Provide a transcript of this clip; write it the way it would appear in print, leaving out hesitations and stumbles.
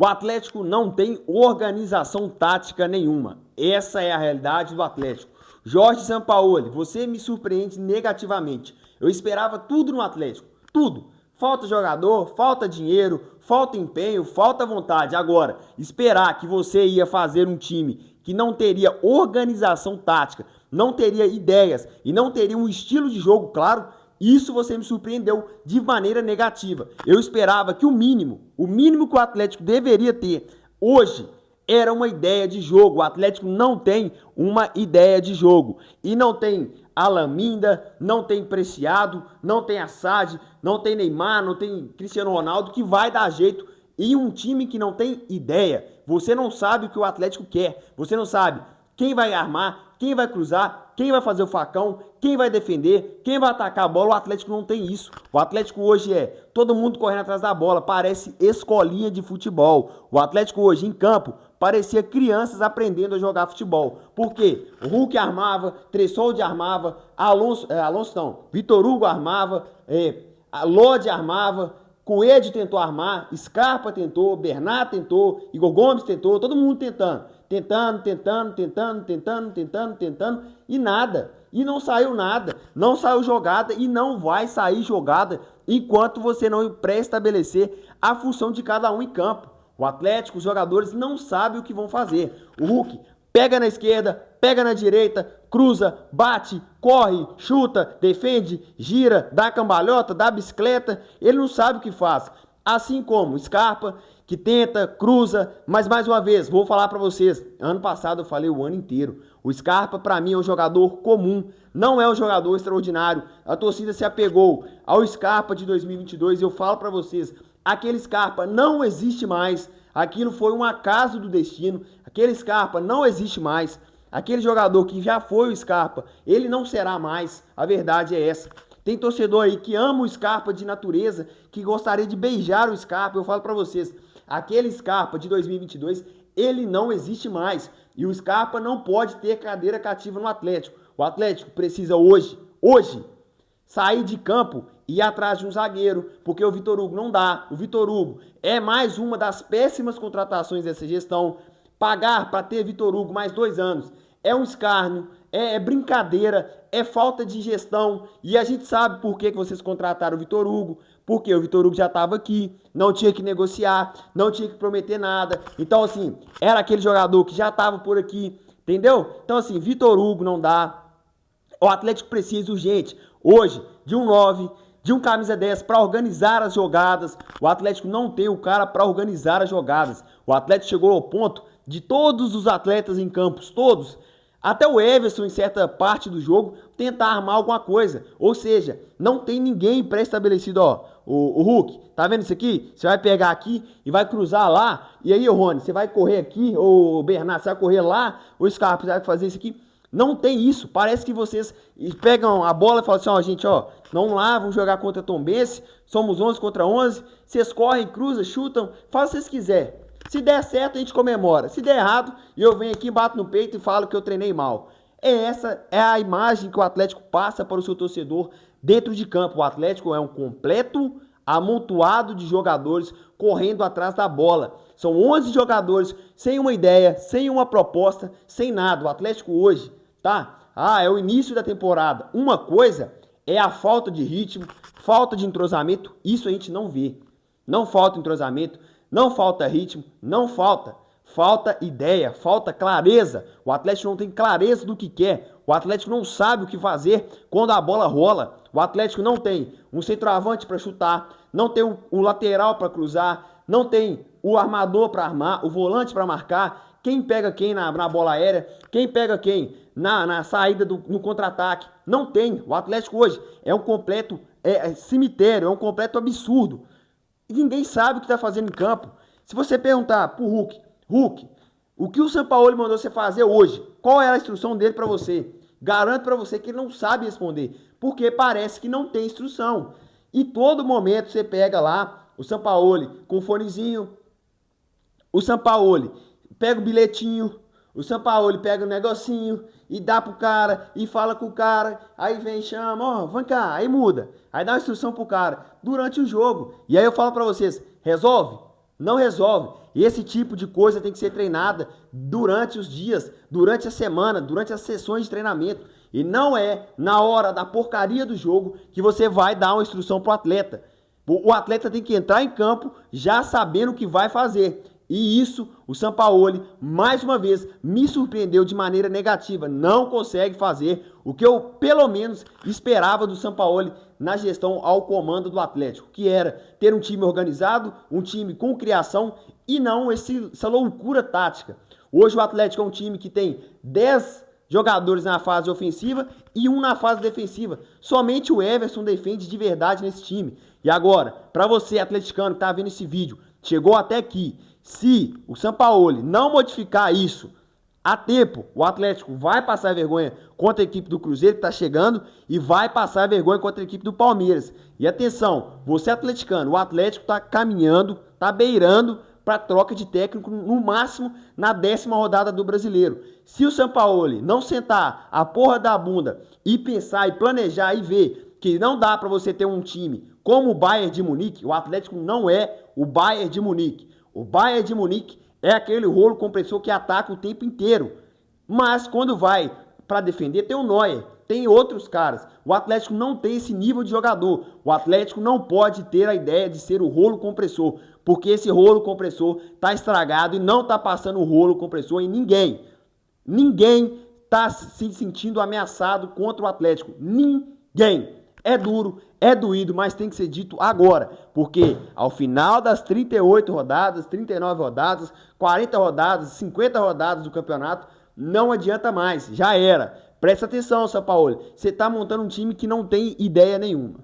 O Atlético não tem organização tática nenhuma. Essa é a realidade do Atlético. Jorge Sampaoli, você me surpreende negativamente. Eu esperava tudo no Atlético, tudo. Falta jogador, falta dinheiro, falta empenho, falta vontade. Agora, esperar que você ia fazer um time que não teria organização tática, não teria ideias e não teria um estilo de jogo claro, isso você me surpreendeu de maneira negativa. Eu esperava que o mínimo que o Atlético deveria ter hoje era uma ideia de jogo. O Atlético não tem uma ideia de jogo. E não tem Alan Minda, não tem Preciado, não tem Assad, não tem Neymar, não tem Cristiano Ronaldo, que vai dar jeito em um time que não tem ideia. Você não sabe o que o Atlético quer. Você não sabe quem vai armar, quem vai cruzar, quem vai fazer o facão, quem vai defender, quem vai atacar a bola. O Atlético não tem isso. O Atlético hoje é todo mundo correndo atrás da bola, parece escolinha de futebol. O Atlético hoje em campo parecia crianças aprendendo a jogar futebol. Por quê? O Hulk armava, Tressoldi armava, Vitor Hugo armava, Lodi armava, Coelho tentou armar, Scarpa tentou, Bernat tentou, Igor Gomes tentou, todo mundo tentando e nada. E não saiu nada, não saiu jogada e não vai sair jogada enquanto você não pré-estabelecer a função de cada um em campo. O Atlético, os jogadores não sabem o que vão fazer. O Hulk pega na esquerda, pega na direita, cruza, bate, corre, chuta, defende, gira, dá cambalhota, dá bicicleta. Ele não sabe o que faz. Assim como Scarpa, que tenta, cruza, mas mais uma vez, vou falar para vocês, ano passado eu falei o ano inteiro, o Scarpa para mim é um jogador comum, não é um jogador extraordinário, a torcida se apegou ao Scarpa de 2022 e eu falo para vocês, aquele Scarpa não existe mais, aquilo foi um acaso do destino, aquele Scarpa não existe mais, aquele jogador que já foi o Scarpa, ele não será mais, a verdade é essa. Tem torcedor aí que ama o Scarpa de natureza, que gostaria de beijar o Scarpa, eu falo para vocês, aquele Scarpa de 2022, ele não existe mais. E o Scarpa não pode ter cadeira cativa no Atlético. O Atlético precisa hoje, sair de campo e ir atrás de um zagueiro, porque o Vitor Hugo não dá. O Vitor Hugo é mais uma das péssimas contratações dessa gestão. Pagar para ter Vitor Hugo mais 2 anos é um escárnio, é brincadeira, é falta de gestão. E a gente sabe por que vocês contrataram o Vitor Hugo. Porque o Vitor Hugo já estava aqui, não tinha que negociar, não tinha que prometer nada. Então, assim, era aquele jogador que já estava por aqui, entendeu? Então, assim, Vitor Hugo não dá. O Atlético precisa urgente, hoje, de um 9, de um camisa 10 para organizar as jogadas. O Atlético não tem o cara para organizar as jogadas. O Atlético chegou ao ponto de todos os atletas em campos, todos, até o Everson, em certa parte do jogo, tentar armar alguma coisa. Ou seja, não tem ninguém pré-estabelecido, ó. O Hulk, tá vendo isso aqui? Você vai pegar aqui e vai cruzar lá. E aí, Rony, você vai correr aqui, ou Bernardo, você vai correr lá, ou Scarpa, você vai fazer isso aqui. Não tem isso. Parece que vocês pegam a bola e falam assim, ó, gente, ó, vamos lá, vamos jogar contra Tombense, somos 11 contra 11, vocês correm, cruzam, chutam, faz o que vocês quiserem. Se der certo, a gente comemora. Se der errado, eu venho aqui, bato no peito e falo que eu treinei mal. Essa é a imagem que o Atlético passa para o seu torcedor dentro de campo. O Atlético é um completo amontoado de jogadores correndo atrás da bola. São 11 jogadores sem uma ideia, sem uma proposta, sem nada. O Atlético hoje, tá? É o início da temporada. Uma coisa é a falta de ritmo, falta de entrosamento. Isso a gente não vê. Não falta entrosamento. Não falta ritmo, não falta. Falta ideia, falta clareza. O Atlético não tem clareza do que quer. O Atlético não sabe o que fazer quando a bola rola. O Atlético não tem um centroavante para chutar, não tem o lateral para cruzar, não tem o armador para armar, o volante para marcar. Quem pega quem na bola aérea, quem pega quem na saída no contra-ataque. Não tem. O Atlético hoje é um completo cemitério, é um completo absurdo. E ninguém sabe o que está fazendo em campo. Se você perguntar pro Hulk, o que o Sampaoli mandou você fazer hoje? Qual era a instrução dele para você? Garanto para você que ele não sabe responder, porque parece que não tem instrução. E todo momento você pega lá o Sampaoli com o fonezinho, o Sampaoli pega o bilhetinho, o Sampaoli pega o negocinho e dá pro cara e fala com o cara, aí vem, chama, ó, vem cá, aí muda. Aí dá uma instrução pro cara durante o jogo. E aí eu falo pra vocês, resolve? Não resolve. Esse tipo de coisa tem que ser treinada durante os dias, durante a semana, durante as sessões de treinamento. E não é na hora da porcaria do jogo que você vai dar uma instrução pro atleta. O atleta tem que entrar em campo já sabendo o que vai fazer. E isso, o Sampaoli, mais uma vez, me surpreendeu de maneira negativa. Não consegue fazer o que eu, pelo menos, esperava do Sampaoli na gestão ao comando do Atlético, que era ter um time organizado, um time com criação e não essa loucura tática. Hoje o Atlético é um time que tem 10 jogadores na fase ofensiva e um na fase defensiva. Somente o Everson defende de verdade nesse time. E agora, para você, atleticano, que tá vendo esse vídeo, chegou até aqui, se o Sampaoli não modificar isso a tempo, o Atlético vai passar vergonha contra a equipe do Cruzeiro, que tá chegando, e vai passar vergonha contra a equipe do Palmeiras. E atenção, você atleticano, o Atlético tá caminhando, tá beirando para troca de técnico no máximo na 10ª rodada do Brasileiro. Se o Sampaoli não sentar a porra da bunda e pensar e planejar e ver que não dá para você ter um time como o Bayern de Munique, o Atlético não é o Bayern de Munique. O Bayern de Munique é aquele rolo compressor que ataca o tempo inteiro. Mas quando vai para defender, tem o Neuer, tem outros caras. O Atlético não tem esse nível de jogador. O Atlético não pode ter a ideia de ser o rolo compressor, porque esse rolo compressor tá estragado e não tá passando o rolo compressor em ninguém. Ninguém tá se sentindo ameaçado contra o Atlético. Ninguém. É duro, é doído, mas tem que ser dito agora, porque ao final das 38 rodadas, 39 rodadas, 40 rodadas, 50 rodadas do campeonato, não adianta mais, já era. Presta atenção, Sampaoli, você tá montando um time que não tem ideia nenhuma.